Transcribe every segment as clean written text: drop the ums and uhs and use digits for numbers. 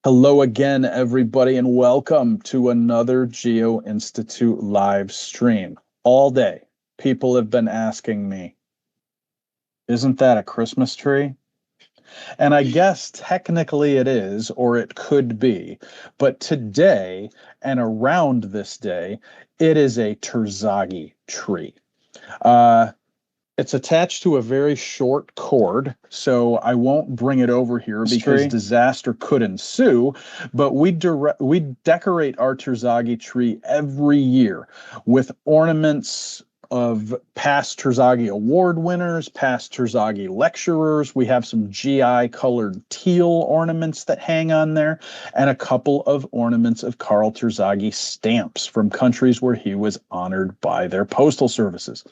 Hello again, everybody, and welcome to another Geo-Institute live stream. All day, people have been asking me, isn't that a Christmas tree? And I guess technically it is, or it could be. But today, and around this day, it is a Terzaghi tree. Uh, It's attached to a very short cord, so I won't bring it over here because disaster could ensue. But we decorate our Terzaghi tree every year with ornaments of past Terzaghi award winners, past Terzaghi lecturers. We have some GI colored teal ornaments that hang on there, and a couple of ornaments of Karl Terzaghi stamps from countries where he was honored by their postal services.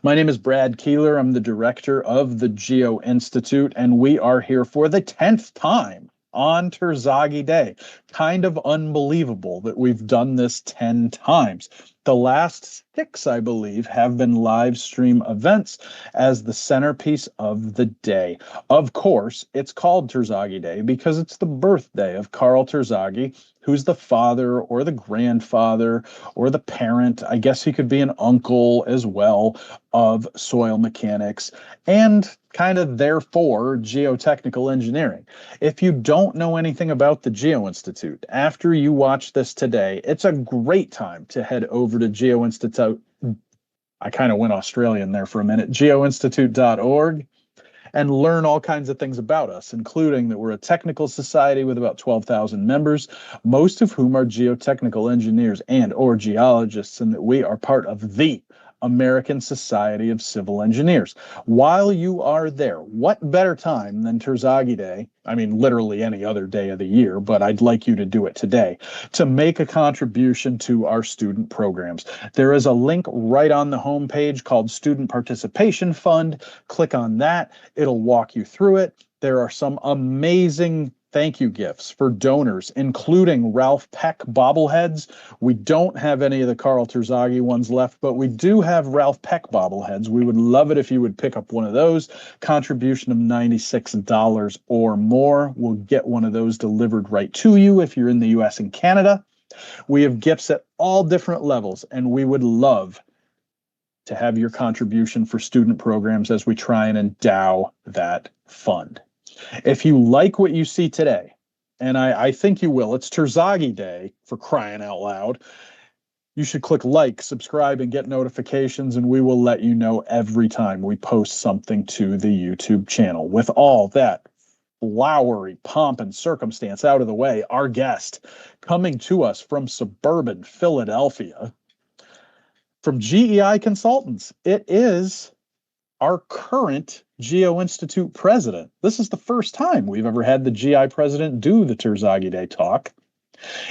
My name is Brad Keeler. I'm the director of the Geo-Institute, and we are here for the 10th time on Terzaghi Day. Kind of unbelievable that we've done this 10 times. The last 6, I believe, have been live stream events as the centerpiece of the day. Of course, it's called Terzaghi Day because it's the birthday of Karl Terzaghi, who's the father or the grandfather or the parent. I guess he could be an uncle as well of soil mechanics and kind of therefore geotechnical engineering. If you don't know anything about the Geo-Institute, after you watch this today, it's a great time to head over to Geo-Institute. I kind of went Australian there for a minute, geoinstitute.org, and learn all kinds of things about us, including that we're a technical society with about 12,000 members, most of whom are geotechnical engineers and or geologists, and that we are part of the American Society of Civil Engineers. While you are there, what better time than Terzaghi Day? I mean, literally any other day of the year, but I'd like you to do it today to make a contribution to our student programs. There is a link right on the homepage called Student Participation Fund. Click on that. It'll walk you through it. There are some amazing thank you gifts for donors, including Ralph Peck bobbleheads. We don't have any of the Karl Terzaghi ones left, but we do have Ralph Peck bobbleheads. We would love it if you would pick up one of those. Contribution of $96 or more will get one of those delivered right to you if you're in the US and Canada. We have gifts at all different levels, and we would love to have your contribution for student programs as we try and endow that fund. If you like what you see today, and I think you will, it's Terzaghi Day, for crying out loud, you should click like, subscribe, and get notifications, and we will let you know every time we post something to the YouTube channel. With all that flowery pomp and circumstance out of the way, our guest, coming to us from suburban Philadelphia, from GEI Consultants, it is our current Geo-Institute president. This is the first time we've ever had the GI president do the Terzaghi Day talk.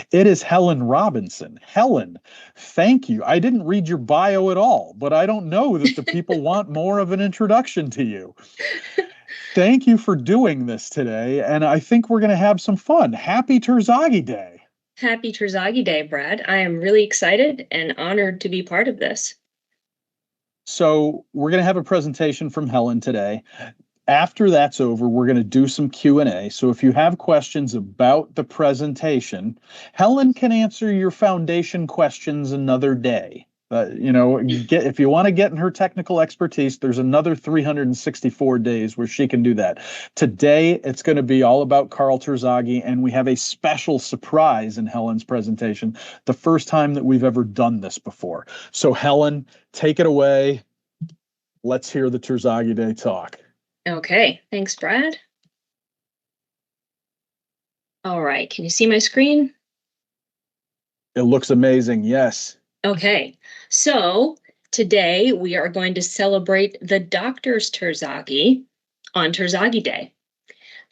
It is Helen Robinson. Helen, thank you. I didn't read your bio at all, but I don't know that the people want more of an introduction to you. Thank you for doing this today, and I think we're going to have some fun. Happy Terzaghi Day. Happy Terzaghi Day, Brad. I am really excited and honored to be part of this. So we're going to have a presentation from Helen today. After that's over, we're going to do some Q&A. So if you have questions about the presentation, Helen can answer your foundation questions another day. If you want to get in her technical expertise, there's another 364 days where she can do that. Today, it's going to be all about Karl Terzaghi, and we have a special surprise in Helen's presentation, the first time that we've ever done this before. So Helen, take it away. Let's hear the Terzaghi Day talk. Okay, thanks, Brad. All right, can you see my screen? It looks amazing, yes. Okay, so today we are going to celebrate the Doctor's Terzaghi on Terzaghi Day.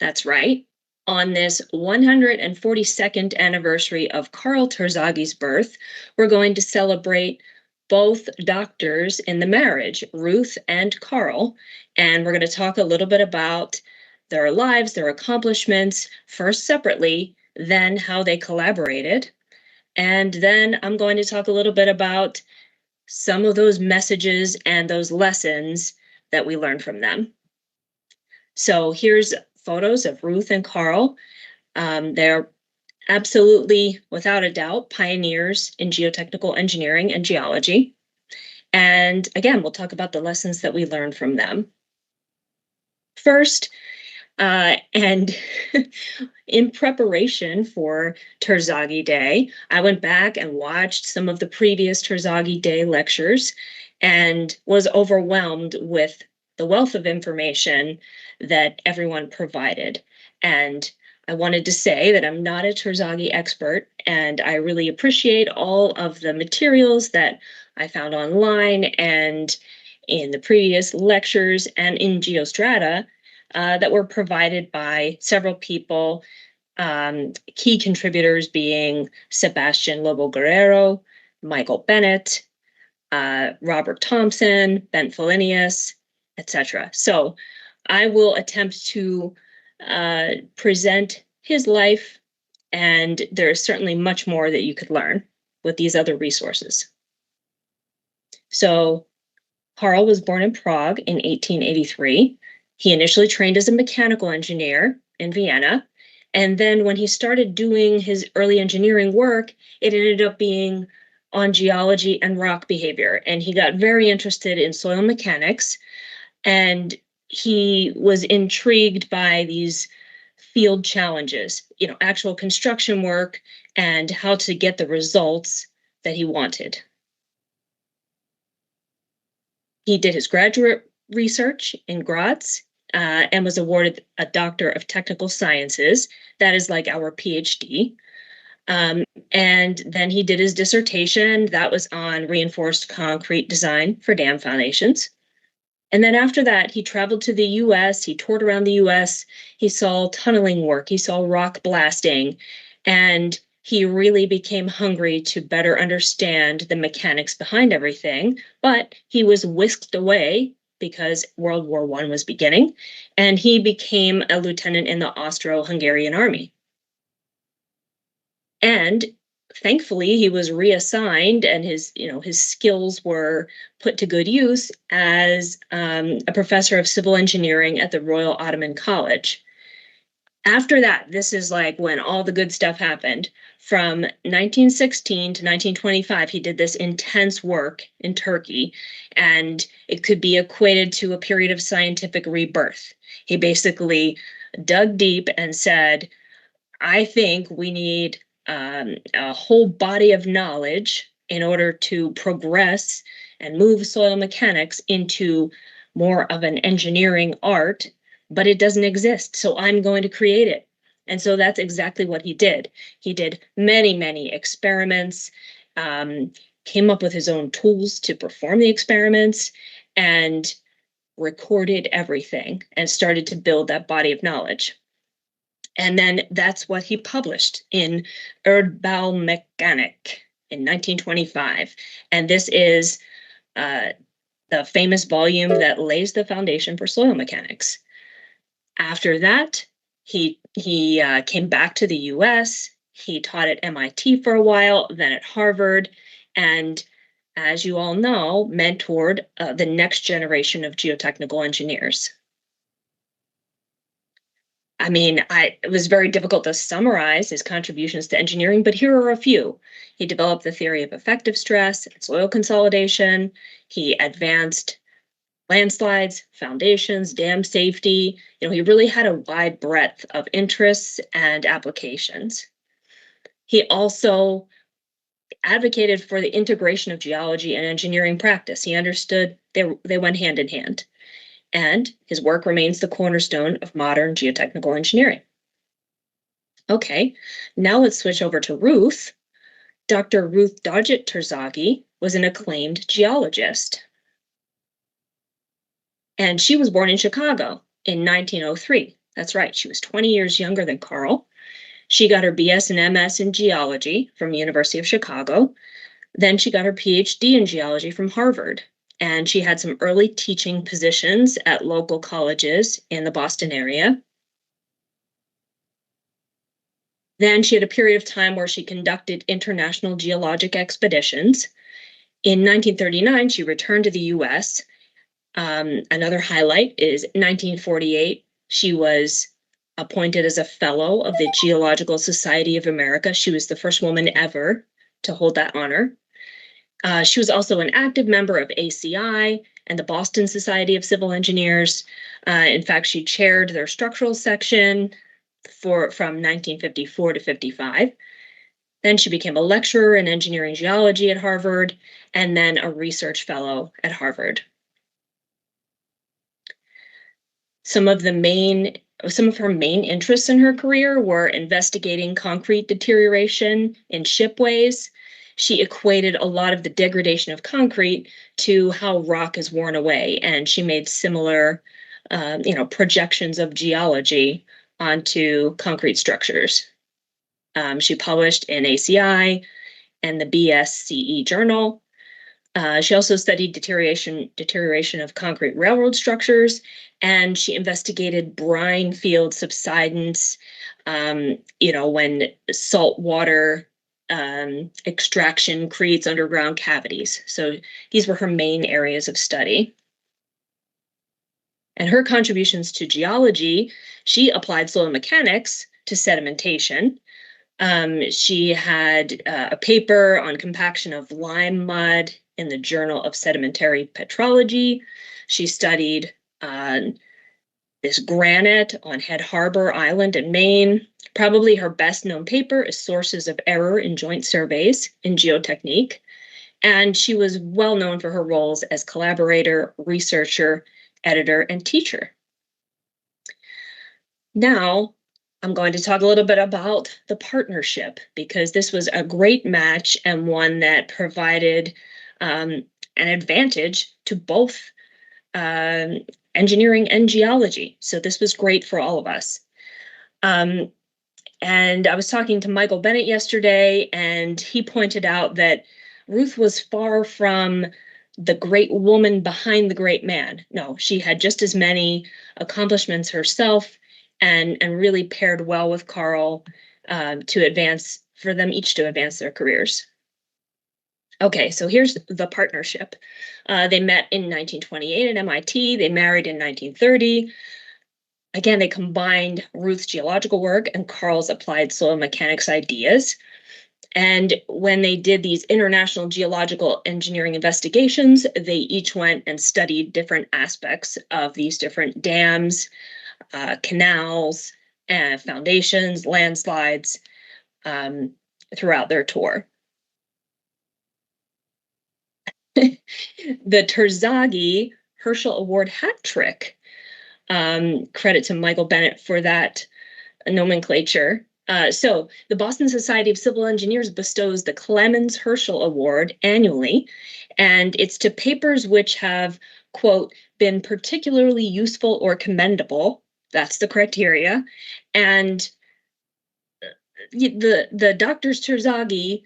That's right. On this 142nd anniversary of Karl Terzaghi's birth, we're going to celebrate both doctors in the marriage, Ruth and Karl, and we're going to talk a little bit about their lives, their accomplishments, first separately, then how they collaborated. And then I'm going to talk a little bit about some of those messages and those lessons that we learned from them. So here's photos of Ruth and Karl. They're absolutely, without a doubt, pioneers in geotechnical engineering and geology. And again, we'll talk about the lessons that we learned from them. First, and in preparation for Terzaghi Day, I went back and watched some of the previous Terzaghi Day lectures and was overwhelmed with the wealth of information that everyone provided. And I wanted to say that I'm not a Terzaghi expert, and I really appreciate all of the materials that I found online and in the previous lectures and in Geostrata that were provided by several people, key contributors being Sebastian Lobo Guerrero, Michael Bennett, Robert Thompson, Ben Felinius, etc. So I will attempt to present his life, and there is certainly much more that you could learn with these other resources. So Karl was born in Prague in 1883. He initially trained as a mechanical engineer in Vienna. And then when he started doing his early engineering work, it ended up being on geology and rock behavior. And he got very interested in soil mechanics. And he was intrigued by these field challenges, actual construction work and how to get the results that he wanted. He did his graduate research in Graz and was awarded a Doctor of Technical Sciences. That is like our PhD. And then he did his dissertation. That was on reinforced concrete design for dam foundations. And then after that, he traveled to the US. He toured around the US. He saw tunneling work. He saw rock blasting. And he really became hungry to better understand the mechanics behind everything, but he was whisked away because World War I was beginning, and he became a lieutenant in the Austro-Hungarian army. And thankfully, he was reassigned, and his skills were put to good use as a professor of civil engineering at the Royal Ottoman College. After that, this is like when all the good stuff happened. From 1916 to 1925, he did this intense work in Turkey, and it could be equated to a period of scientific rebirth. He basically dug deep and said, I think we need a whole body of knowledge in order to progress and move soil mechanics into more of an engineering art, but it doesn't exist. So I'm going to create it. And so that's exactly what he did. He did many, many experiments, came up with his own tools to perform the experiments, and recorded everything and started to build that body of knowledge. And then that's what he published in Erdbaumechanik in 1925. And this is the famous volume that lays the foundation for soil mechanics. After that, he came back to the US. He taught at MIT for a while, then at Harvard, and as you all know, mentored the next generation of geotechnical engineers. I mean, it was very difficult to summarize his contributions to engineering, but here are a few. He developed the theory of effective stress and soil consolidation. He advanced landslides, foundations, dam safety. He really had a wide breadth of interests and applications. He also advocated for the integration of geology and engineering practice. He understood they went hand in hand. And his work remains the cornerstone of modern geotechnical engineering. Okay, now let's switch over to Ruth. Dr. Ruth Dodgett Terzaghi was an acclaimed geologist. And she was born in Chicago in 1903. That's right, she was 20 years younger than Karl. She got her BS and MS in geology from the University of Chicago. Then she got her PhD in geology from Harvard. And she had some early teaching positions at local colleges in the Boston area. Then she had a period of time where she conducted international geologic expeditions. In 1939, she returned to the US. Another highlight is 1948. She was appointed as a fellow of the Geological Society of America. She was the first woman ever to hold that honor. She was also an active member of ACI and the Boston Society of Civil Engineers. In fact, she chaired their structural section from 1954 to 55. Then she became a lecturer in engineering geology at Harvard, and then a research fellow at Harvard. Some of her main interests in her career were investigating concrete deterioration in shipways. She equated a lot of the degradation of concrete to how rock is worn away, and she made similar, projections of geology onto concrete structures. She published in ACI and the BSCE journal. She also studied deterioration of concrete railroad structures, and she investigated brine field subsidence, when salt water extraction creates underground cavities. So these were her main areas of study. And her contributions to geology, she applied soil mechanics to sedimentation. She had a paper on compaction of lime mud in the Journal of Sedimentary Petrology. She studied this granite on Head Harbor Island in Maine. Probably her best known paper is Sources of Error in Joint Surveys in Geotechnique. And she was well known for her roles as collaborator, researcher, editor, and teacher. Now, I'm going to talk a little bit about the partnership, because this was a great match and one that provided an advantage to both engineering and geology. So this was great for all of us. And I was talking to Michael Bennett yesterday, and he pointed out that Ruth was far from the great woman behind the great man. No, she had just as many accomplishments herself, and really paired well with Karl for them each to advance their careers. Okay, so here's the partnership. They met in 1928 at MIT. They married in 1930. Again, they combined Ruth's geological work and Karl's applied soil mechanics ideas. And when they did these international geological engineering investigations, they each went and studied different aspects of these different dams, canals, and foundations, landslides throughout their tour. The Terzaghi Herschel Award hat trick. Credit to Michael Bennett for that nomenclature. So the Boston Society of Civil Engineers bestows the Clemens Herschel Award annually, and it's to papers which have, quote, been particularly useful or commendable. That's the criteria. And the doctors Terzaghi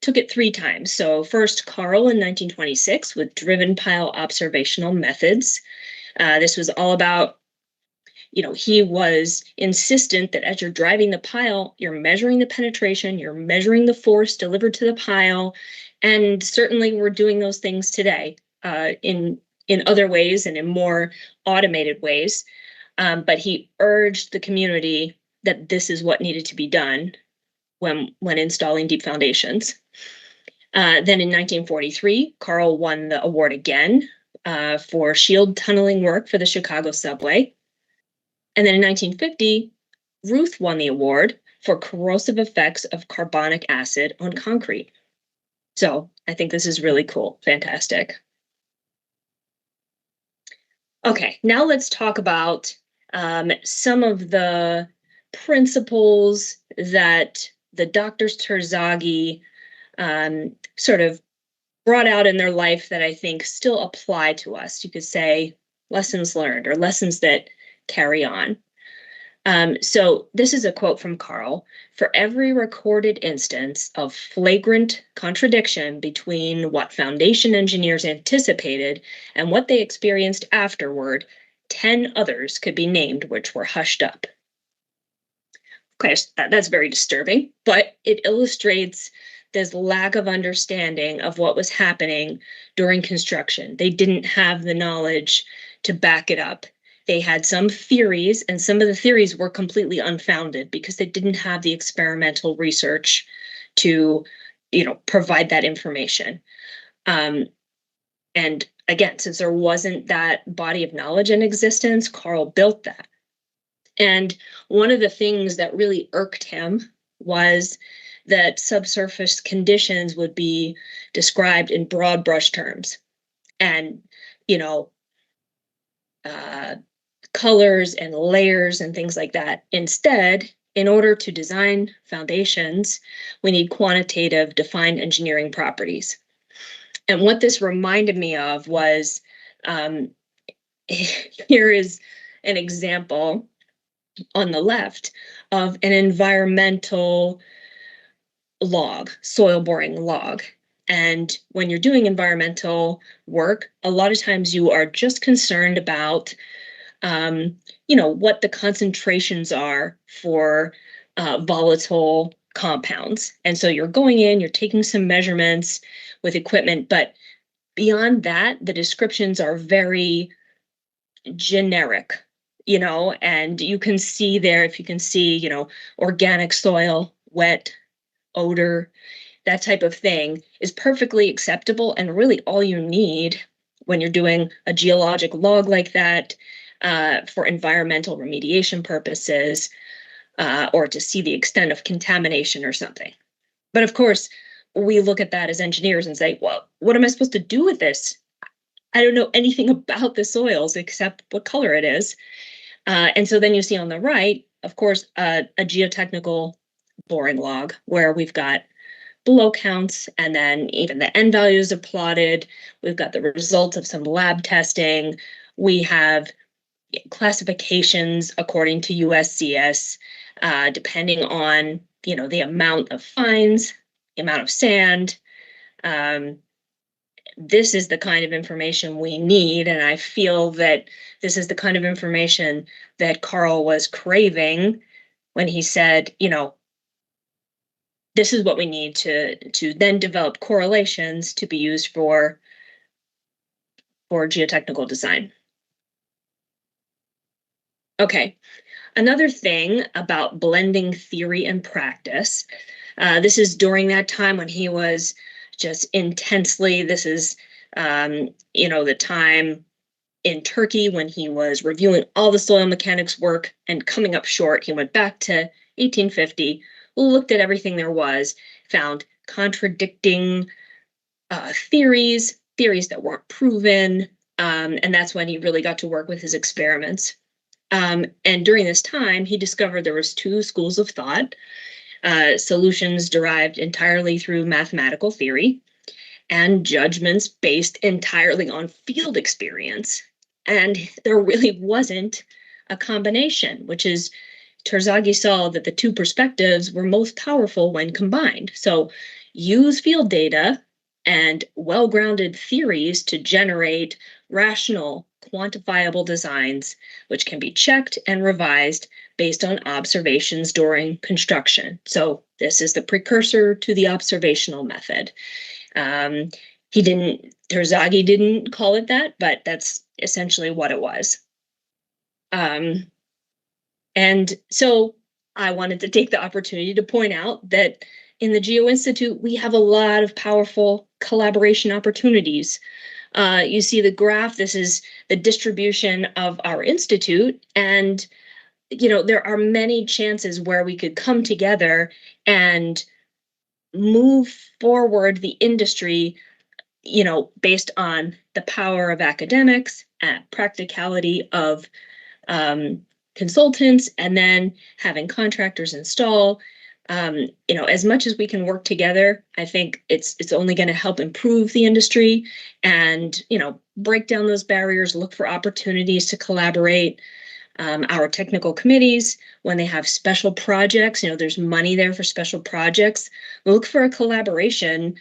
took it 3 times. So first, Karl in 1926 with driven pile observational methods. This was all about, he was insistent that as you're driving the pile, you're measuring the penetration, you're measuring the force delivered to the pile. And certainly we're doing those things today in other ways and in more automated ways. But he urged the community that this is what needed to be done when installing deep foundations. Then in 1943, Karl won the award again for shield tunneling work for the Chicago subway. And then in 1950, Ruth won the award for corrosive effects of carbonic acid on concrete. So I think this is really cool. Fantastic. Okay, now let's talk about some of the principles that the doctors Terzaghi sort of brought out in their life that I think still apply to us. You could say lessons learned or lessons that carry on. So this is a quote from Karl. For every recorded instance of flagrant contradiction between what foundation engineers anticipated and what they experienced afterward, 10 others could be named which were hushed up. Okay, that's very disturbing, but it illustrates this lack of understanding of what was happening during construction. They didn't have the knowledge to back it up. They had some theories, and some of the theories were completely unfounded because they didn't have the experimental research to, provide that information. And again, since there wasn't that body of knowledge in existence, Karl built that. And one of the things that really irked him was that subsurface conditions would be described in broad brush terms. And, colors and layers and things like that. Instead, in order to design foundations, we need quantitative defined engineering properties. And what this reminded me of was, here is an example on the left of an environmental log, soil boring log. And when you're doing environmental work, a lot of times you are just concerned about, what the concentrations are for volatile compounds. And so you're going in, you're taking some measurements with equipment, but beyond that, the descriptions are very generic, and you can see there, if you can see, organic soil, wet, odor, that type of thing is perfectly acceptable. And really all you need when you're doing a geologic log like that for environmental remediation purposes or to see the extent of contamination or something. But of course, we look at that as engineers and say, well, what am I supposed to do with this? I don't know anything about the soils except what color it is. And so then you see on the right, of course, a geotechnical boring log where we've got below counts, and then even the end values are plotted. We've got the results of some lab testing. We have classifications according to USCS, depending on, the amount of fines, the amount of sand. This is the kind of information we need, and I feel that this is the kind of information that Karl was craving when he said, this is what we need to then develop correlations to be used for geotechnical design. Okay, another thing about blending theory and practice. This is during that time when he was just intensely, this is, the time in Turkey when he was reviewing all the soil mechanics work and coming up short. He went back to 1850, looked at everything there was, found contradicting theories that weren't proven, and that's when he really got to work with his experiments. And during this time, he discovered there was two schools of thought, solutions derived entirely through mathematical theory, and judgments based entirely on field experience. And there really wasn't a combination, which is Terzaghi saw that the two perspectives were most powerful when combined. So use field data and well-grounded theories to generate rational, quantifiable designs, which can be checked and revised based on observations during construction. So this is the precursor to the observational method. Terzaghi didn't call it that, but that's essentially what it was. And so I wanted to take the opportunity to point out that in the Geo-Institute, we have a lot of powerful collaboration opportunities. You see the graph, this is the distribution of our institute, and there are many chances where we could come together and move forward the industry, based on the power of academics and practicality of consultants, and then having contractors install. As much as we can work together, I think it's only going to help improve the industry and, break down those barriers, look for opportunities to collaborate. Our technical committees, when they have special projects, there's money there for special projects. Look for a collaboration,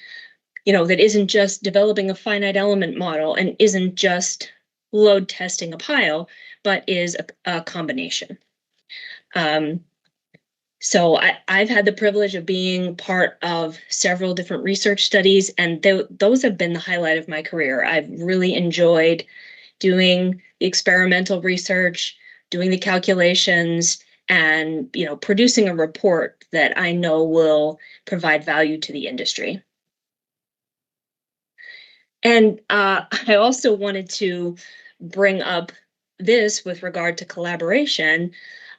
that isn't just developing a finite element model and isn't just load testing a pile, but is a combination. So I've had the privilege of being part of several different research studies, and those have been the highlight of my career. I've really enjoyed doing the experimental research, doing the calculations, and producing a report that I know will provide value to the industry. And I also wanted to bring up this with regard to collaboration.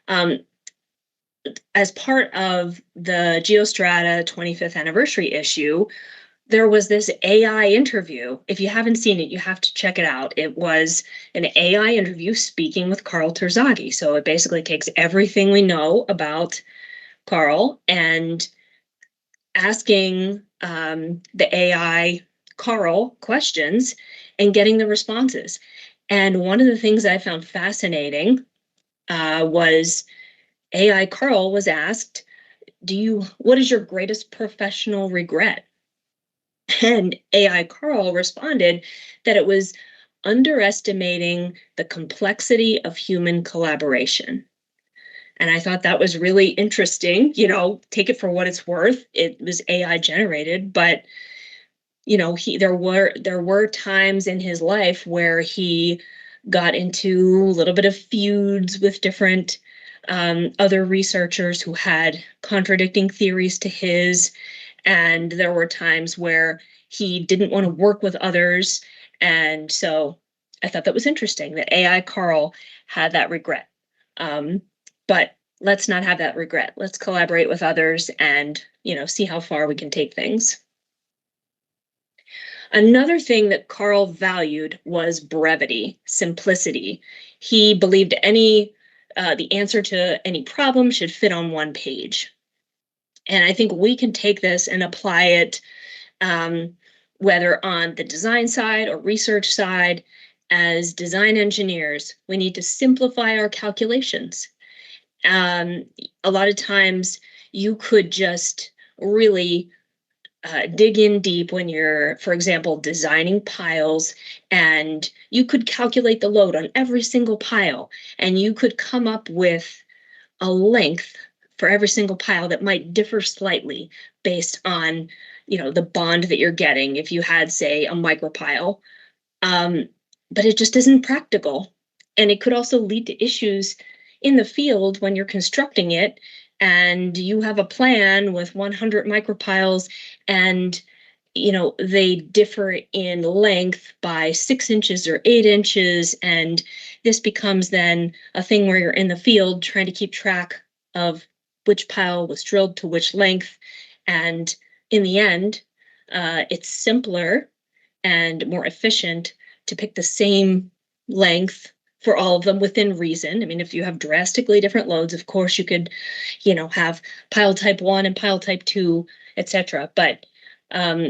As part of the GeoStrata 25th anniversary issue, there was this AI interview. If you haven't seen it, you have to check it out. It was an AI interview speaking with Karl Terzaghi. So it basically takes everything we know about Karl and asking the AI Karl questions and getting the responses. And one of the things I found fascinating was AI Karl was asked, what is your greatest professional regret? And AI Karl responded that it was underestimating the complexity of human collaboration. And I thought that was really interesting. Take it for what it's worth. It was AI generated, but there were times in his life where he got into a little bit of feuds with different other researchers who had contradicting theories to his. And there were times where he didn't want to work with others. And so I thought that was interesting that AI Karl had that regret. But let's not have that regret. Let's collaborate with others and, see how far we can take things. Another thing that Karl valued was brevity, simplicity. He believed the answer to any problem should fit on one page. And I think we can take this and apply it whether on the design side or research side. As design engineers, we need to simplify our calculations. A lot of times you could just really dig in deep when you're, for example, designing piles, and you could calculate the load on every single pile, and you could come up with a length for every single pile that might differ slightly based on, the bond that you're getting if you had, say, a micropile. But it just isn't practical. And it could also lead to issues in the field when you're constructing it and you have a plan with 100 micropiles and they differ in length by 6 inches or 8 inches. And this becomes then a thing where you're in the field trying to keep track of which pile was drilled to which length. And in the end, it's simpler and more efficient to pick the same length for all of them within reason. I mean, if you have drastically different loads, of course you could, have pile type 1 and pile type 2, etc. But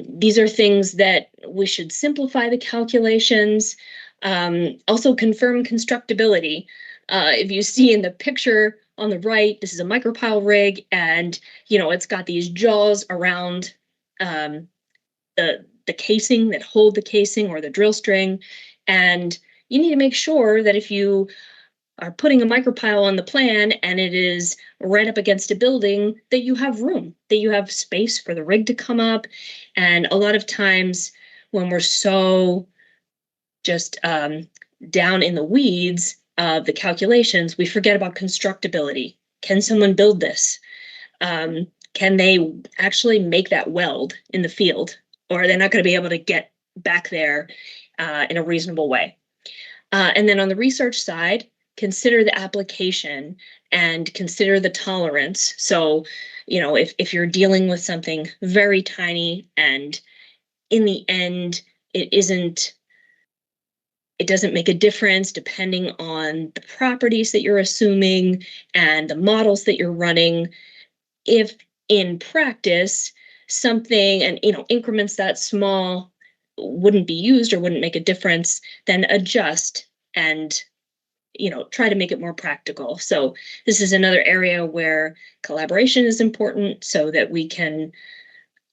these are things that we should simplify the calculations. Also confirm constructability. If you see in the picture on the right, this is a micropile rig, and it's got these jaws around the casing that hold the casing or the drill string. And you need to make sure that if you are putting a micropile on the plan and it is right up against a building, that you have room, that you have space for the rig to come up. And a lot of times when we're so just down in the weeds of the calculations, we forget about constructability. Can someone build this? Can they actually make that weld in the field? Or are they not going to be able to get back there in a reasonable way? And then on the research side, consider the application and consider the tolerance. So, if you're dealing with something very tiny and in the end, it doesn't make a difference depending on the properties that you're assuming and the models that you're running. If in practice, something and increments that small wouldn't be used or wouldn't make a difference, then adjust and try to make it more practical. So this is another area where collaboration is important so that we can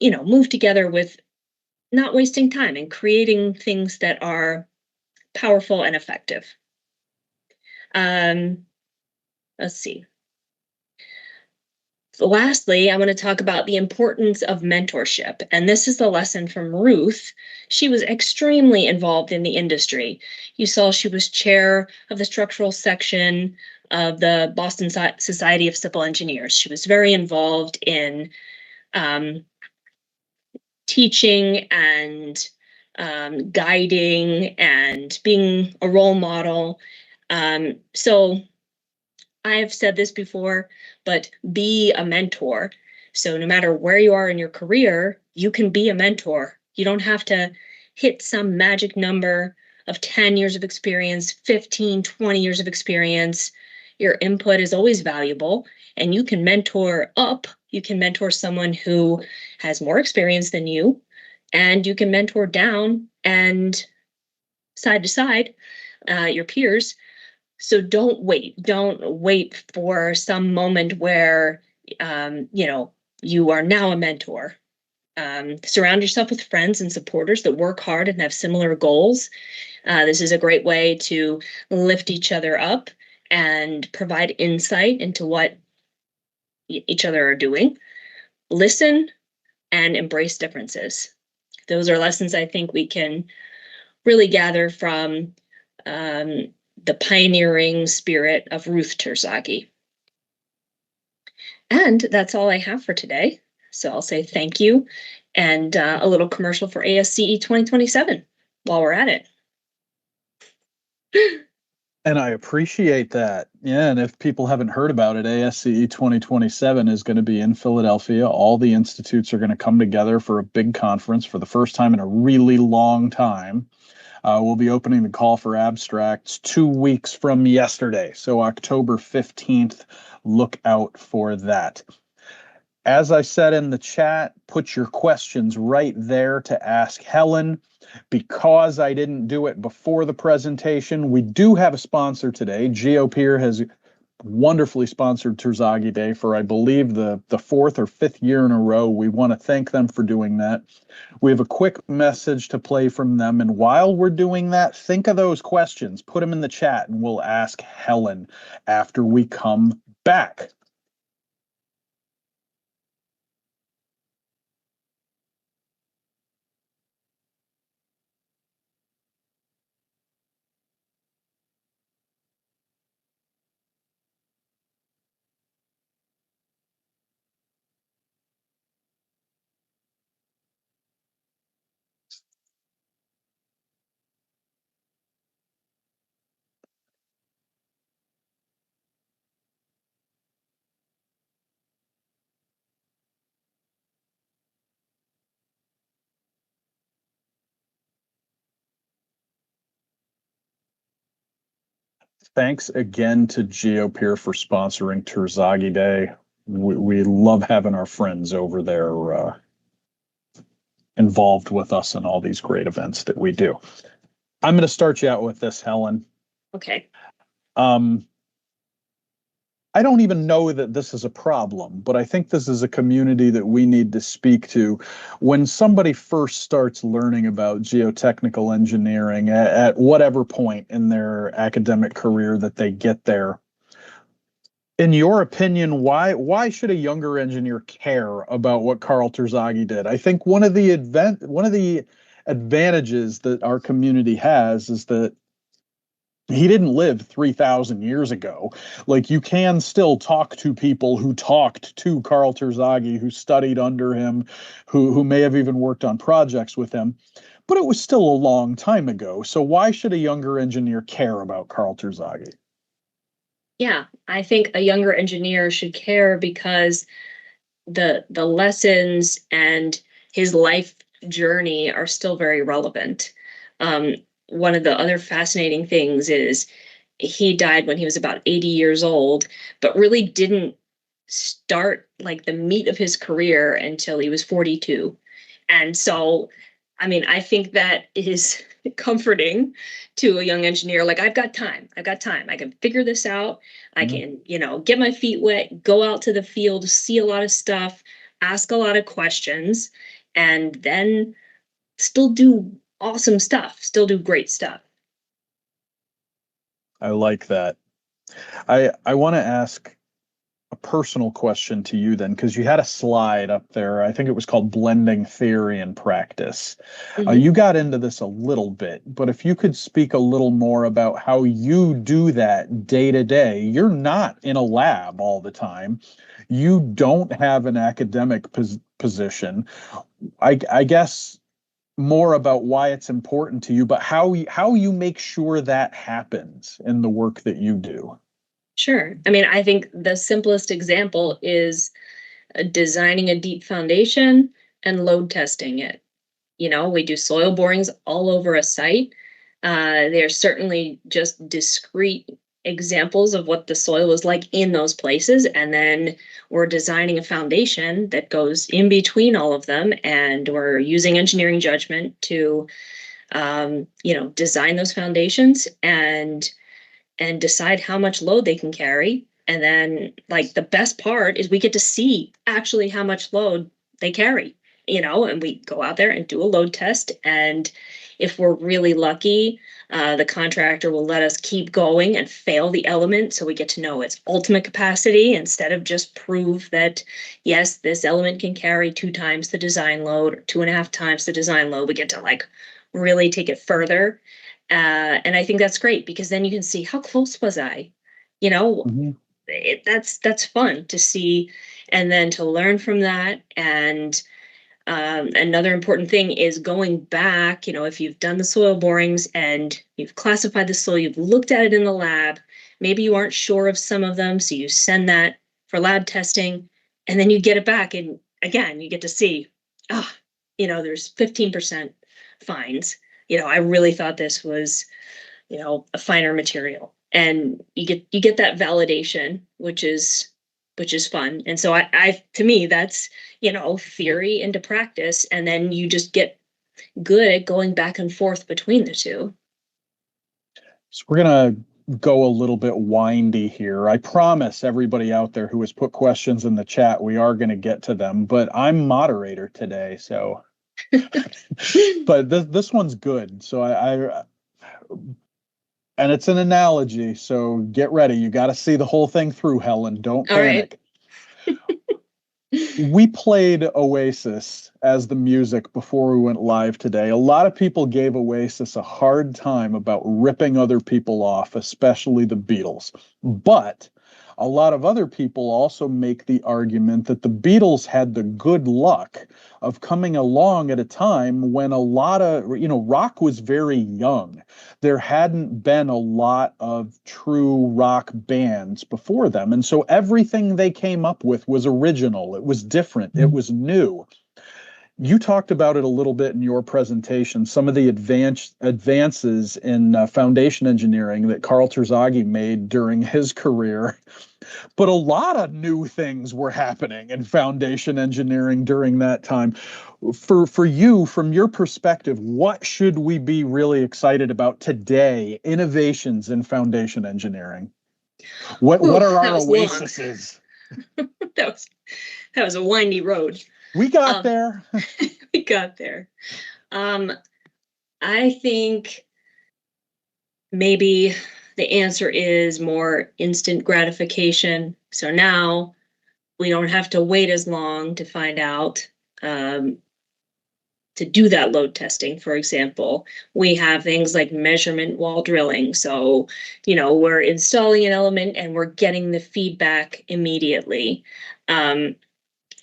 move together with not wasting time and creating things that are powerful and effective. Let's see. Lastly, I'm going to talk about the importance of mentorship. And this is the lesson from Ruth. She was extremely involved in the industry. You saw she was chair of the structural section of the Boston Society of Civil Engineers. She was very involved in teaching and guiding and being a role model. So I've said this before, but be a mentor. So no matter where you are in your career, you can be a mentor. You don't have to hit some magic number of 10 years of experience, 15, 20 years of experience. Your input is always valuable, and you can mentor up. You can mentor someone who has more experience than you, and you can mentor down and side to side, your peers. So don't wait. Don't wait for some moment where, you are now a mentor. Surround yourself with friends and supporters that work hard and have similar goals. This is a great way to lift each other up and provide insight into what each other are doing. Listen and embrace differences. Those are lessons I think we can really gather from the pioneering spirit of Ruth Terzaghi. And that's all I have for today. So I'll say thank you and a little commercial for ASCE 2027 while we're at it. And I appreciate that. Yeah, and if people haven't heard about it, ASCE 2027 is going to be in Philadelphia. All the institutes are going to come together for a big conference for the first time in a really long time. We'll be opening the call for abstracts 2 weeks from yesterday, so October 15th. Look out for that. As I said in the chat, put your questions right there to ask Helen. Because I didn't do it before the presentation, we do have a sponsor today. Geopier has wonderfully sponsored Terzaghi Day for, I believe, the fourth or fifth year in a row. We want to thank them for doing that. We have a quick message to play from them. And while we're doing that, think of those questions, put them in the chat, and we'll ask Helen after we come back. Thanks again to Geopier for sponsoring Terzaghi Day. We love having our friends over there involved with us in all these great events that we do. I'm going to start you out with this, Helen. Okay. I don't even know that this is a problem, but I think this is a community that we need to speak to. When somebody first starts learning about geotechnical engineering at whatever point in their academic career that they get there, in your opinion, why should a younger engineer care about what Karl Terzaghi did? I think one of the advantages that our community has is that he didn't live 3,000 years ago. Like, you can still talk to people who talked to Karl Terzaghi, who studied under him, who may have even worked on projects with him, but it was still a long time ago. So why should a younger engineer care about Karl Terzaghi? Yeah, I think a younger engineer should care because the lessons and his life journey are still very relevant. One of the other fascinating things is he died when he was about 80 years old, but really didn't start like the meat of his career until he was 42. And so, I mean, I think that is comforting to a young engineer. Like, I've got time. I can figure this out. I can, get my feet wet, go out to the field, see a lot of stuff, ask a lot of questions, and then still do awesome stuff, still do great stuff. I like that. I want to ask a personal question to you then, because you had a slide up there. I think it was called blending theory and practice. You got into this a little bit, but if you could speak a little more about how you do that day to day. You're not in a lab all the time. You don't have an academic position. I guess more about why it's important to you, but how you make sure that happens in the work that you do. Sure. I mean, I think the simplest example is designing a deep foundation and load testing it. You know, we do soil borings all over a site. They're certainly just discrete examples of what the soil is like in those places. And then we're designing a foundation that goes in between all of them. And we're using engineering judgment to, design those foundations and decide how much load they can carry. And then, like, the best part is we get to see actually how much load they carry, and we go out there and do a load test. And if we're really lucky, the contractor will let us keep going and fail the element. So we get to know its ultimate capacity instead of just prove that, yes, this element can carry 2 times the design load or 2.5 times the design load. We get to really take it further. And I think that's great because then you can see how close was I, you know, that's fun to see and then to learn from that. And another important thing is going back, if you've done the soil borings and you've classified the soil, you've looked at it in the lab, maybe you aren't sure of some of them. So you send that for lab testing and then you get it back. And again, you get to see, there's 15% fines. I really thought this was, a finer material, and you get that validation, which is fun. And so I to me, that's, theory into practice. And then you just get good at going back and forth between the two. So we're going to go a little bit windy here. I promise everybody out there who has put questions in the chat, we are going to get to them, but I'm moderator today. So, but this one's good. So and it's an analogy. So get ready. You got to see the whole thing through, Helen. Don't panic. All right. We played Oasis as the music before we went live today. A lot of people gave Oasis a hard time about ripping other people off, especially the Beatles. But a lot of other people also make the argument that the Beatles had the good luck of coming along at a time when a lot of, rock was very young. There hadn't been a lot of true rock bands before them. And so everything they came up with was original. It was different. It was new. You talked about it a little bit in your presentation, some of the advances in foundation engineering that Karl Terzaghi made during his career. But a lot of new things were happening in foundation engineering during that time. For you, from your perspective, what should we be really excited about today? Innovations in foundation engineering. What are our oases? that was a windy road. We got there. We got there. I think maybe the answer is more instant gratification. So now we don't have to wait as long to find out, to do that load testing, for example. We have things like measurement while drilling. So, we're installing an element and we're getting the feedback immediately.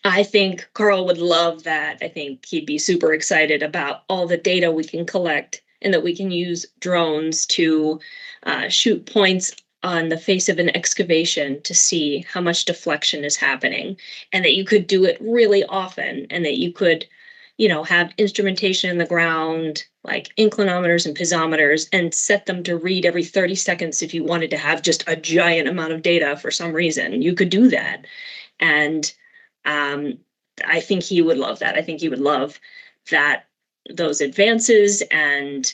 I think Karl would love that. I think he'd be super excited about all the data we can collect and that we can use drones to shoot points on the face of an excavation to see how much deflection is happening, and that you could do it really often, and that you could, have instrumentation in the ground, like inclinometers and piezometers, and set them to read every 30 seconds if you wanted to have just a giant amount of data for some reason. You could do that. And I think he would love that. I think he would love that, those advances, and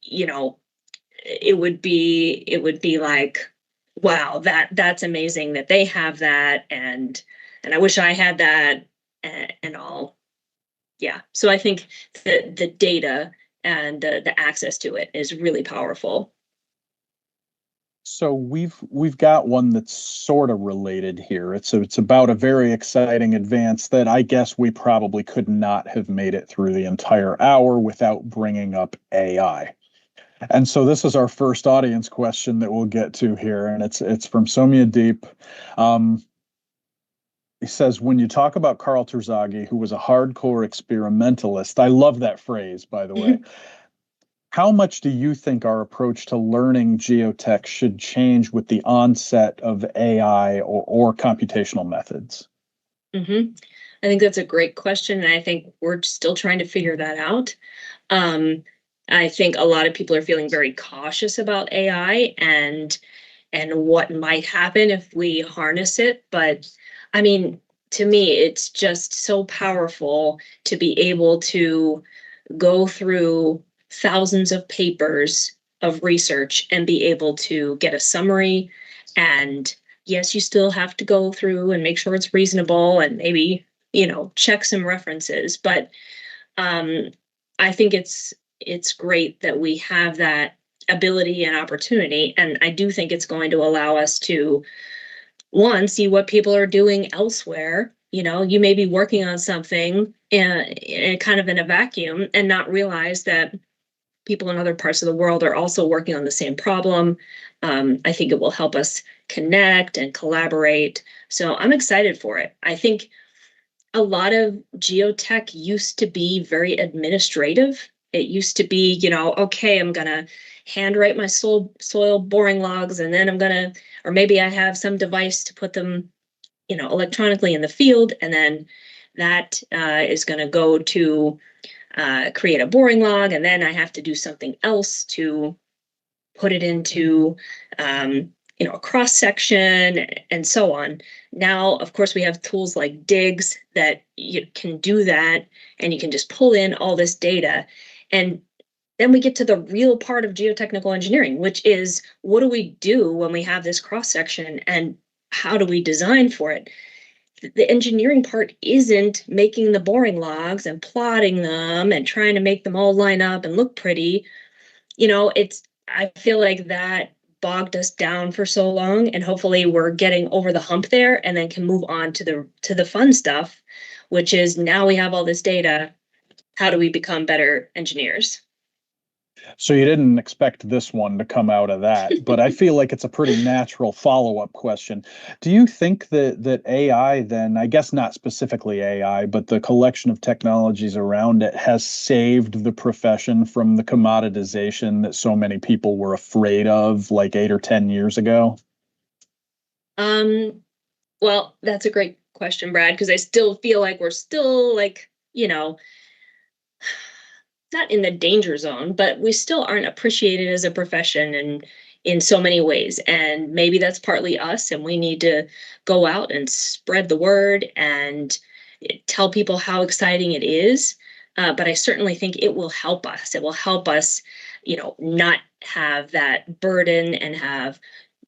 it would be like, wow, that's amazing that they have that, and I wish I had that, and all. Yeah. So I think the data and the access to it is really powerful. So we've got one that's sort of related here. It's about a very exciting advance that I guess we probably could not have made it through the entire hour without bringing up AI. And so this is our first audience question that we'll get to here, and it's from Somya Deep. Um, he says, when you talk about Karl Terzaghi, who was a hardcore experimentalist, I love that phrase, by the way. How much do you think our approach to learning geotech should change with the onset of AI or computational methods? Mm-hmm. I think that's a great question, and I think we're still trying to figure that out. Um, I think a lot of people are feeling very cautious about AI and what might happen if we harness it. But I mean, to me, it's just so powerful to be able to go through thousands of papers of research and be able to get a summary. And yes, you still have to go through and make sure it's reasonable and maybe, check some references. But um, I think it's great that we have that ability and opportunity. And I do think it's going to allow us to, one, see what people are doing elsewhere. You may be working on something in kind of in a vacuum and not realize that people in other parts of the world are also working on the same problem. I think it will help us connect and collaborate. So I'm excited for it. I think a lot of geotech used to be very administrative. It used to be, okay, I'm going to handwrite my soil boring logs, and then or maybe I have some device to put them, electronically in the field, and then that is going to go to create a boring log, and then I have to do something else to put it into a cross section and so on. Now, of course, we have tools like digs that you can do that, and you can just pull in all this data. And then we get to the real part of geotechnical engineering, which is, what do we do when we have this cross section, and how do we design for it? The engineering part isn't making the boring logs and plotting them and trying to make them all line up and look pretty. I feel like that bogged us down for so long, and hopefully we're getting over the hump there and then can move on to the fun stuff, which is, now we have all this data. How do we become better engineers? So you didn't expect this one to come out of that, but I feel like it's a pretty natural follow-up question. Do you think that AI then, I guess not specifically AI, but the collection of technologies around it has saved the profession from the commoditization that so many people were afraid of like 8 or 10 years ago? Well, that's a great question, Brad, because I still feel like we're still like, not in the danger zone, but we still aren't appreciated as a profession and in so many ways. And maybe that's partly us, and we need to go out and spread the word and tell people how exciting it is. But I certainly think it will help us. It will help us, not have that burden and have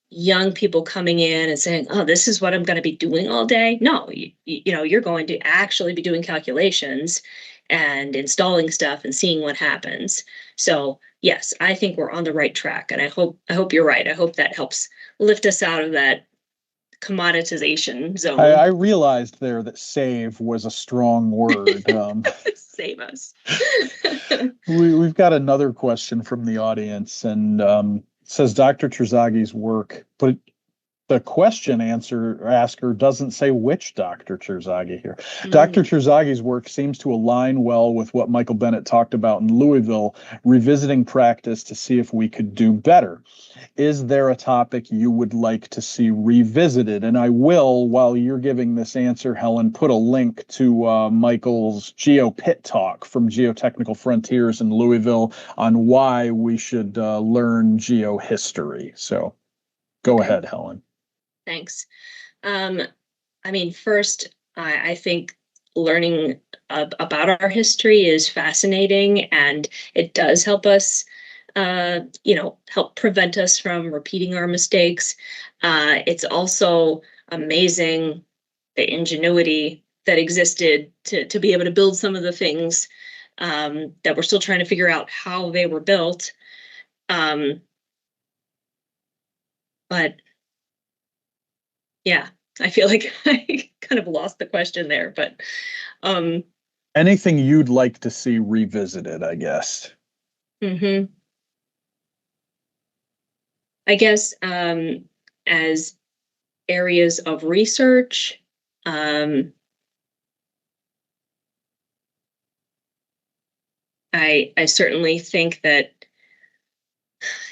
young people coming in and saying, "Oh, this is what I'm going to be doing all day." No, you're going to actually be doing calculations and installing stuff and seeing what happens. So yes, I think we're on the right track, and I hope you're right. I hope that helps lift us out of that commoditization I zone. realized there that save was a strong word. Save us. We've got another question from the audience, and says Dr. Terzaghi's work, but the question asker doesn't say which Dr. Terzaghi here. Dr. Mm. Terzaghi's work seems to align well with what Michael Bennett talked about in Louisville, revisiting practice to see if we could do better. Is there a topic you would like to see revisited? And I will, while you're giving this answer, Helen, put a link to Michael's Geo Pit talk from Geotechnical Frontiers in Louisville on why we should learn geohistory. So go Okay, ahead, Helen. thanks. Um, first, I think learning about our history is fascinating, and it does help us, help prevent us from repeating our mistakes. It's also amazing the ingenuity that existed to be able to build some of the things that we're still trying to figure out how they were built. Um, But yeah, I feel like I kind of lost the question there, but anything you'd like to see revisited, I guess. I guess as areas of research, I certainly think that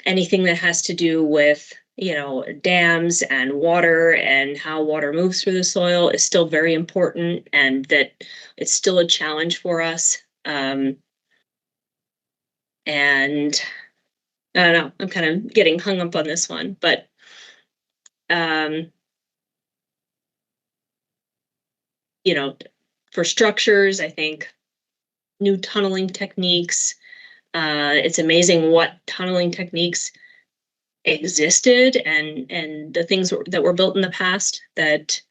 anything that has to do with, dams and water and how water moves through the soil is still very important, and that it's still a challenge for us. And I don't know, I'm kind of getting hung up on this one, but for structures, I think new tunneling techniques. It's amazing what tunneling techniques existed and the things that were built in the past that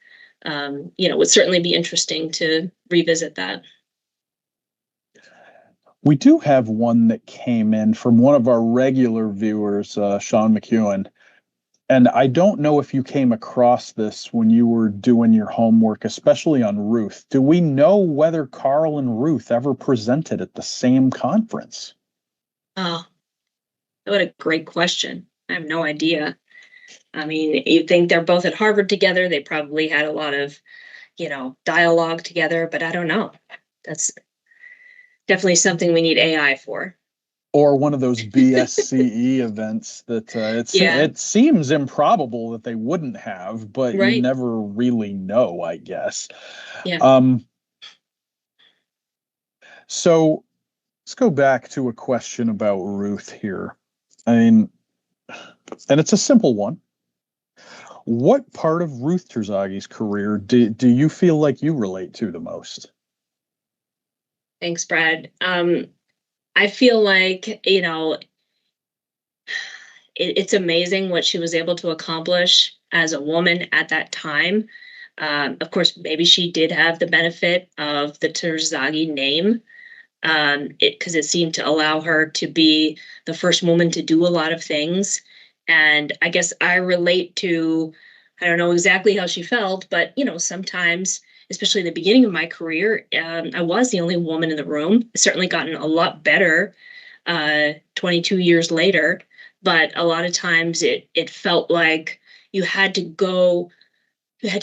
would certainly be interesting to revisit that. We do have one that came in from one of our regular viewers, Sean McEwen. And I don't know if you came across this when you were doing your homework, especially on Ruth. Do we know whether Karl and Ruth ever presented at the same conference? Oh, what a great question. I have no idea. I mean, you'd think they're both at Harvard together. They probably had a lot of, dialogue together, but I don't know. That's definitely something we need AI for. Or one of those BSCE events that it seems improbable that they wouldn't have, but right. You never really know, I guess. Yeah. So let's go back to a question about Ruth here. I mean, and it's a simple one. What part of Ruth Terzaghi's career do you feel like you relate to the most? Thanks, Brad. I feel like, it's amazing what she was able to accomplish as a woman at that time. Of course, maybe she did have the benefit of the Terzaghi name, because it seemed to allow her to be the first woman to do a lot of things. And I guess I relate to, I don't know exactly how she felt, but, sometimes, especially in the beginning of my career, I was the only woman in the room. It's certainly gotten a lot better 22 years later, but a lot of times it felt like you had to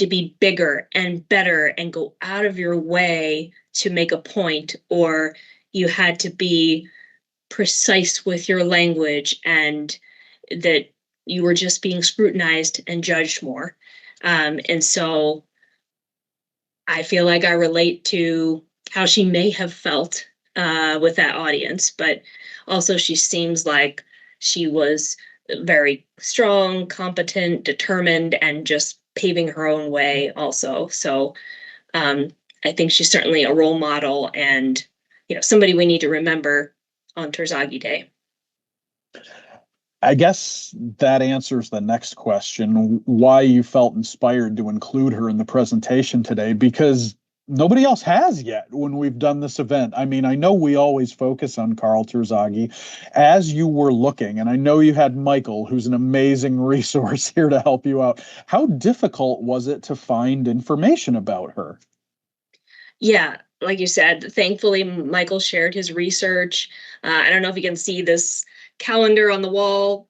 be bigger and better and go out of your way to make a point, or you had to be precise with your language, and that you were just being scrutinized and judged more. And so I feel like I relate to how she may have felt with that audience, but also she seems like she was very strong, competent, determined, and just paving her own way also. So I think she's certainly a role model and, somebody we need to remember on Terzaghi Day. I guess that answers the next question, why you felt inspired to include her in the presentation today, because nobody else has yet when we've done this event. I mean, I know we always focus on Karl Terzaghi. As you were looking, and I know you had Michael, who's an amazing resource here to help you out, how difficult was it to find information about her? Yeah, like you said, thankfully, Michael shared his research. I don't know if you can see this calendar on the wall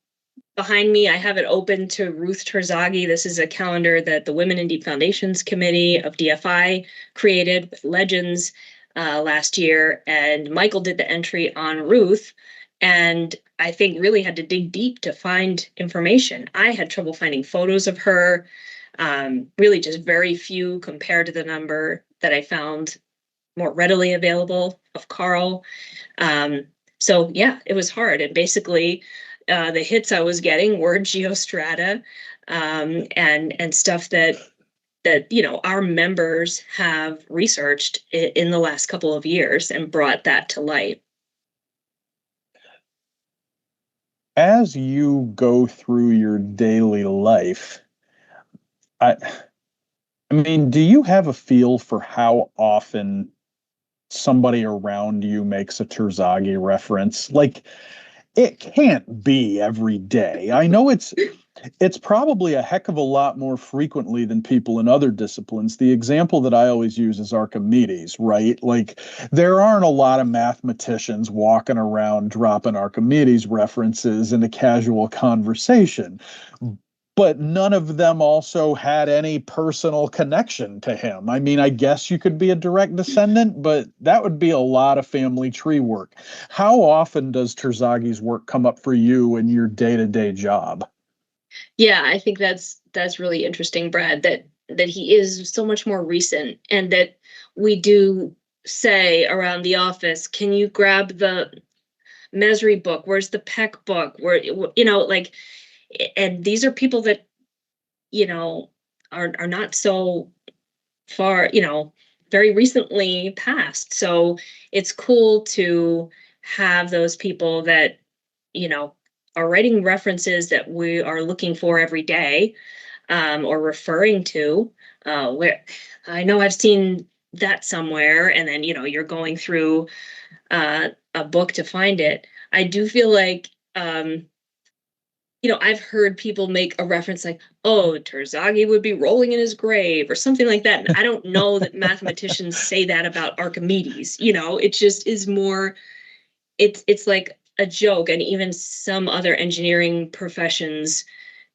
behind me. I have it open to Ruth Terzaghi. This is a calendar that the Women in Deep Foundations Committee of DFI created with legends last year. And Michael did the entry on Ruth, and I think really had to dig deep to find information. I had trouble finding photos of her, really just very few compared to the number that I found more readily available of Karl. So yeah, it was hard. And basically, the hits I was getting were geostrata, and stuff that our members have researched in the last couple of years and brought that to light. As you go through your daily life, I mean, do you have a feel for how often somebody around you makes a Terzaghi reference? Like, it can't be every day. I know it's It's probably a heck of a lot more frequently than people in other disciplines. The example that I always use is Archimedes, right? Like, there aren't a lot of mathematicians walking around dropping Archimedes references in a casual conversation, but none of them also had any personal connection to him. I mean, I guess you could be a direct descendant, but that would be a lot of family tree work. How often does Terzaghi's work come up for you in your day-to-day job? Yeah, I think that's really interesting, Brad, that he is so much more recent, and that we do say around the office, can you grab the Mesri book? Where's the Peck book? Where, like, and these are people that, you know, are not so far, very recently passed. So it's cool to have those people that, you know, are writing references that we are looking for every day, or referring to. Where I know I've seen that somewhere, and then you're going through a book to find it. I do feel like I've heard people make a reference like, oh, Terzaghi would be rolling in his grave or something like that. And I don't know that mathematicians say that about Archimedes. It just is more, it's like a joke. And even some other engineering professions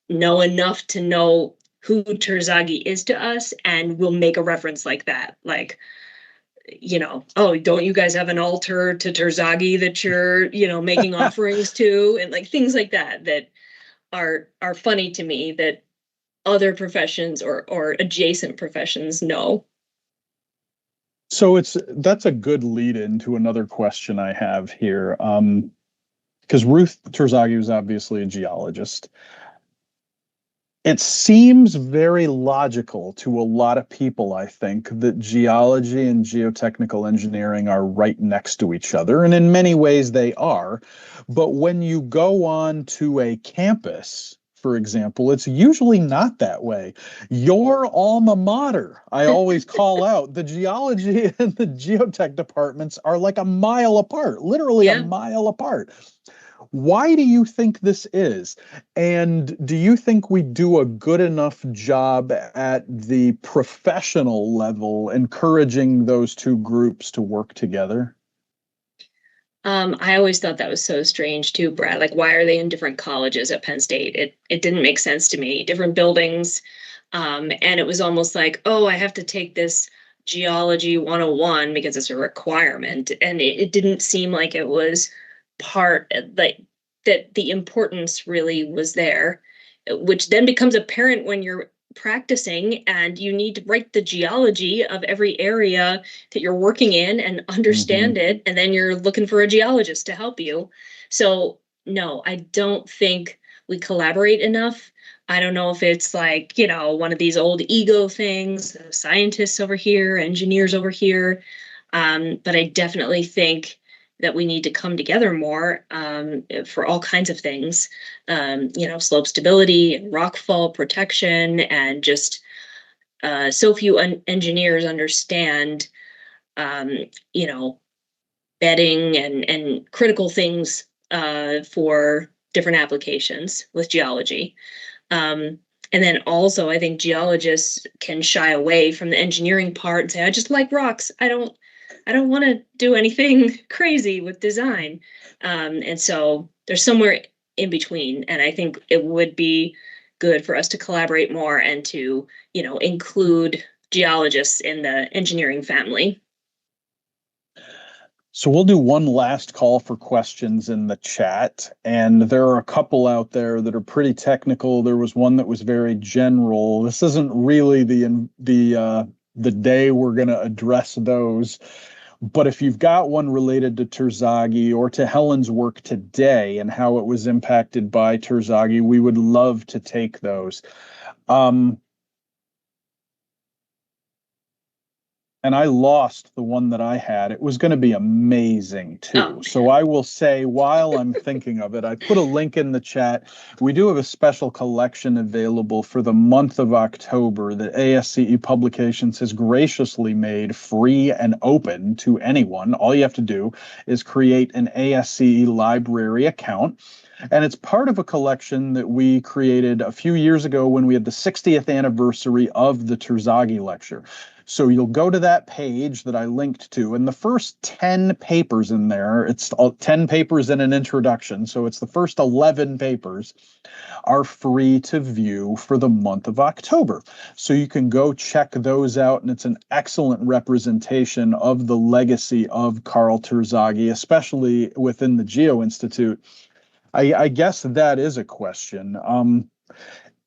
know enough to know who Terzaghi is to us and will make a reference like that. Like, oh, don't you guys have an altar to Terzaghi that you're, making offerings to? And like things like that, that are funny to me, that other professions or adjacent professions know. So that's a good lead into another question I have here. Because Ruth Terzaghi was obviously a geologist. It seems very logical to a lot of people, I think, that geology and geotechnical engineering are right next to each other. And in many ways they are. But when you go on to a campus, for example, it's usually not that way. Your alma mater, I always call out, the geology and the geotech departments are like a mile apart, literally a Yeah. mile apart. Why do you think this is? And do you think we do a good enough job at the professional level encouraging those two groups to work together? I always thought that was so strange too, Brad. Like, why are they in different colleges at Penn State? It didn't make sense to me. Different buildings. And it was almost like, oh, I have to take this geology 101 because it's a requirement. And it didn't seem like it was part, like, that the importance really was there, which then becomes apparent when you're practicing and you need to write the geology of every area that you're working in and understand Mhm. it. And then you're looking for a geologist to help you. So, no, I don't think we collaborate enough. I don't know if it's like, one of these old ego things, scientists over here, engineers over here. But I definitely think that we need to come together more, for all kinds of things, slope stability and rockfall protection, and just so few engineers understand, um, you know, bedding and critical things for different applications with geology. Um, and then also, I think geologists can shy away from the engineering part and say, "I just like rocks. I don't want to do anything crazy with design." And so there's somewhere in between, and I think it would be good for us to collaborate more and to, include geologists in the engineering family. So we'll do one last call for questions in the chat, and there are a couple out there that are pretty technical. There was one that was very general. This isn't really the day we're going to address those, but if you've got one related to Terzaghi or to Helen's work today and how it was impacted by Terzaghi, we would love to take those. Um, and I lost the one that I had. It was going to be amazing too. Oh, So I will say, while I'm thinking of it, I put a link in the chat. We do have a special collection available for the month of October that ASCE Publications has graciously made free and open to anyone. All you have to do is create an ASCE library account. And it's part of a collection that we created a few years ago when we had the 60th anniversary of the Terzaghi lecture. So you'll go to that page that I linked to, and the first 10 papers in there, it's 10 papers and an introduction. So it's the first 11 papers are free to view for the month of October. So you can go check those out, and it's an excellent representation of the legacy of Karl Terzaghi, especially within the Geo-Institute. I guess that is a question.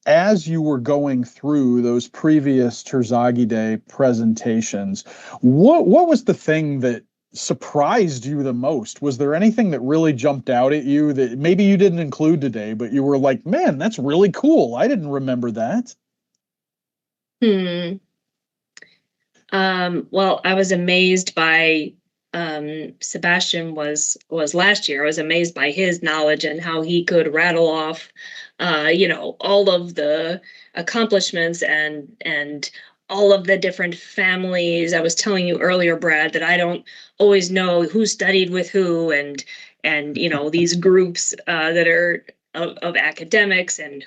As you were going through those previous Terzaghi Day presentations, what was the thing that surprised you the most? Was there anything that really jumped out at you that maybe you didn't include today, but you were like, man, that's really cool. I didn't remember that. Well, I was amazed by Sebastian was last year. I was amazed by his knowledge and how he could rattle off all of the accomplishments and all of the different families. I was telling you earlier, Brad, that I don't always know who studied with who and these groups that are of academics and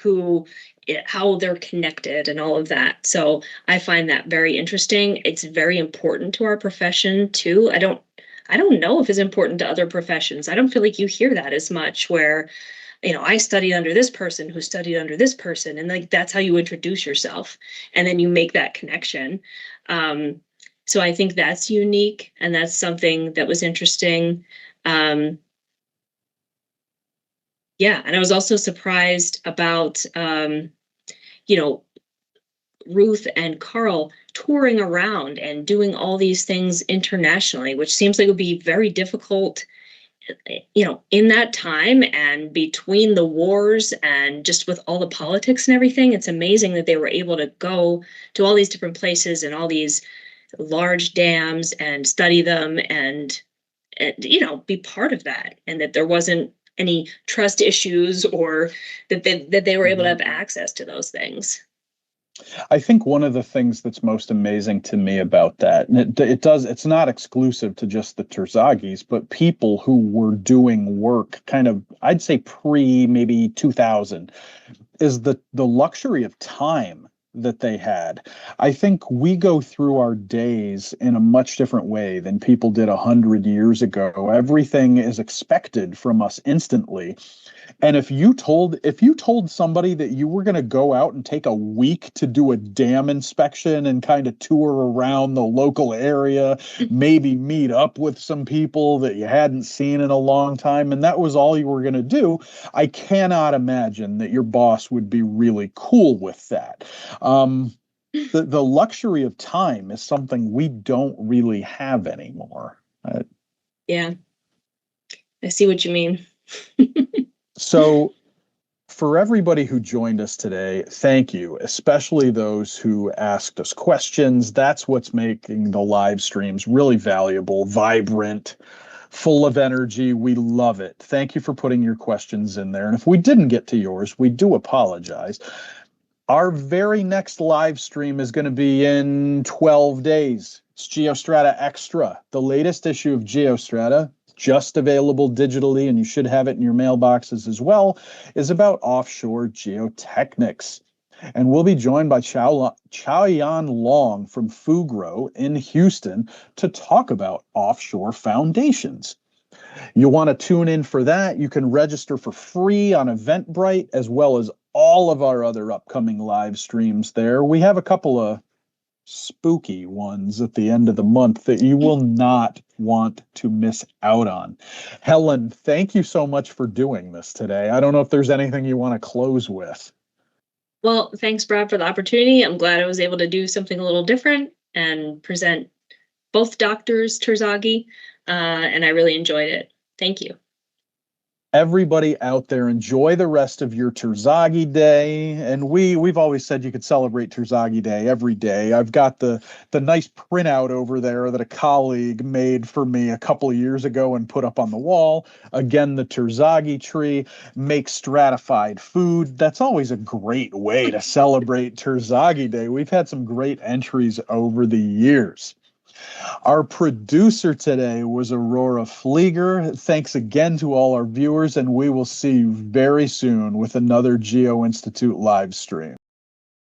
how they're connected and all of that. So I find that very interesting. It's very important to our profession too. I don't know if it's important to other professions. I don't feel like you hear that as much where, I studied under this person who studied under this person, and like that's how you introduce yourself, and then you make that connection. So I think that's unique, and that's something that was interesting. Yeah, and I was also surprised about Ruth and Karl touring around and doing all these things internationally, which seems like it would be very difficult, in that time and between the wars and just with all the politics and everything. It's amazing that they were able to go to all these different places and all these large dams and study them and be part of that, and that there wasn't any trust issues or that they were able to have access to those things. I think one of the things that's most amazing to me about that, and it's not exclusive to just the Terzaghis, but people who were doing work kind of, I'd say pre maybe 2000, is the luxury of time that they had. I think we go through our days in a much different way than people did 100 years ago. Everything is expected from us instantly. And if you told somebody that you were going to go out and take a week to do a dam inspection and kind of tour around the local area, maybe meet up with some people that you hadn't seen in a long time, and that was all you were going to do, I cannot imagine that your boss would be really cool with that. The luxury of time is something we don't really have anymore. Yeah, I see what you mean. So for everybody who joined us today, thank you, especially those who asked us questions. That's what's making the live streams really valuable, vibrant, full of energy. We love it. Thank you for putting your questions in there. And if we didn't get to yours, we do apologize. Our very next live stream is going to be in 12 days. It's GeoStrata Extra, the latest issue of GeoStrata, just available digitally, and you should have it in your mailboxes as well, is about offshore geotechnics. And we'll be joined by Chaoyan Long from Fugro in Houston to talk about offshore foundations. You want to tune in for that. You can register for free on Eventbrite, as well as all of our other upcoming live streams there. We have a couple of spooky ones at the end of the month that you will not want to miss out on. Helen, thank you so much for doing this today. I don't know if there's anything you want to close with. Well, thanks, Brad, for the opportunity. I'm glad I was able to do something a little different and present both doctors Terzaghi, and I really enjoyed it. Thank you. Everybody out there, enjoy the rest of your Terzaghi Day. And we've always said you could celebrate Terzaghi Day every day. I've got the nice printout over there that a colleague made for me a couple of years ago and put up on the wall. Again, the Terzaghi tree makes stratified food. That's always a great way to celebrate Terzaghi Day. We've had some great entries over the years. Our producer today was Aurora Flieger. Thanks again to all our viewers, and we will see you very soon with another Geo-Institute live stream.